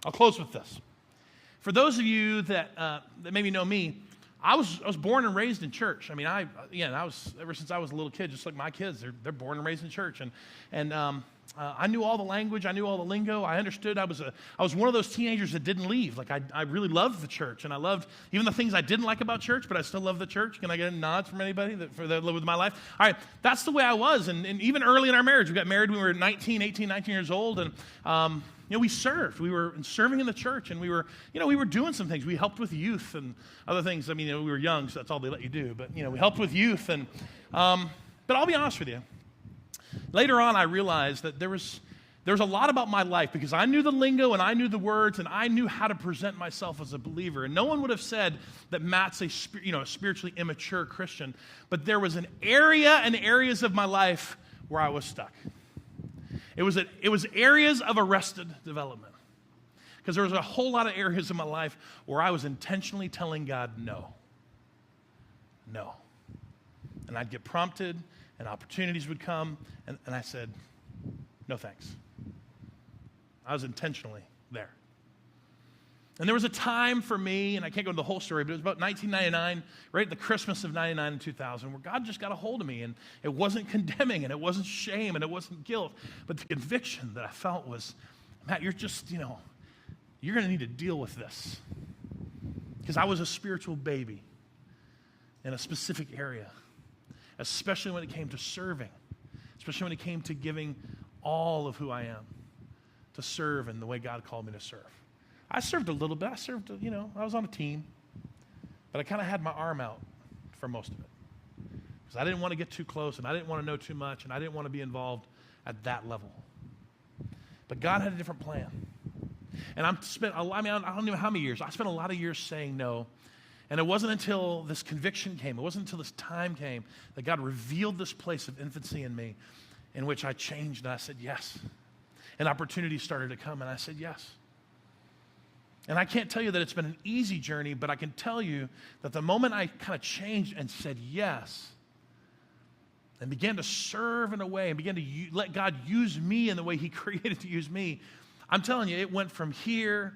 I'll close with this. For those of you that maybe know me, I was born and raised in church. I mean, I was ever since I was a little kid, just like my kids. They're born and raised in church, and I knew all the language. I knew all the lingo. I understood. I was one of those teenagers that didn't leave. Like I really loved the church, and I loved even the things I didn't like about church, but I still love the church. Can I get a nod from anybody that lived with my life? All right, that's the way I was, and even early in our marriage, we got married when we were 18, 19 years old, and we served. We were serving in the church, and we were doing some things. We helped with youth and other things. I mean, we were young, so that's all they let you do. But we helped with youth, and but I'll be honest with you. Later on, I realized that there was a lot about my life because I knew the lingo and I knew the words and I knew how to present myself as a believer. And no one would have said that Matt's a spiritually immature Christian, but there was an area and areas of my life where I was stuck. It was areas of arrested development because there was a whole lot of areas in my life where I was intentionally telling God no. And I'd get prompted and opportunities would come, and I said, no thanks. I was intentionally there. And there was a time for me, and I can't go into the whole story, but it was about 1999, right at the Christmas of 99 and 2000, where God just got a hold of me, and it wasn't condemning, and it wasn't shame, and it wasn't guilt, but the conviction that I felt was, Matt, you're just, you're going to need to deal with this. Because I was a spiritual baby in a specific area, especially when it came to serving, especially when it came to giving all of who I am to serve in the way God called me to serve. I served a little bit. I served, I was on a team, but I kind of had my arm out for most of it because I didn't want to get too close and I didn't want to know too much and I didn't want to be involved at that level. But God had a different plan. And I don't even know how many years. I spent a lot of years saying no. And it wasn't until this conviction came, it wasn't until this time came that God revealed this place of infancy in me in which I changed and I said yes. And opportunities started to come and I said yes. And I can't tell you that it's been an easy journey, but I can tell you that the moment I kind of changed and said yes and began to serve in a way and began to let God use me in the way he created to use me, I'm telling you, it went from here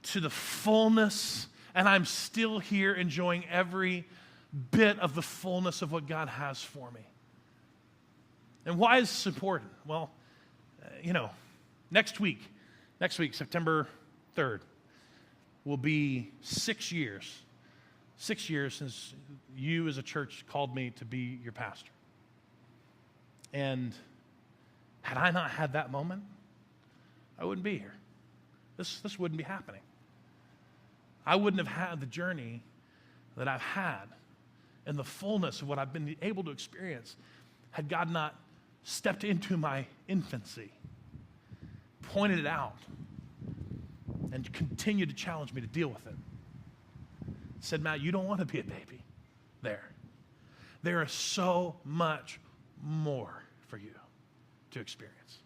to the fullness, and I'm still here enjoying every bit of the fullness of what God has for me. And why is this important? Well, next week, September 3rd, will be 6 years. 6 years since you as a church called me to be your pastor. And had I not had that moment, I wouldn't be here. This wouldn't be happening. I wouldn't have had the journey that I've had and the fullness of what I've been able to experience had God not stepped into my infancy, pointed it out, and continued to challenge me to deal with it. Said, Matt, you don't want to be a baby there. There is so much more for you to experience.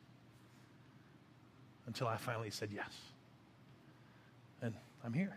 Until I finally said yes. And I'm here.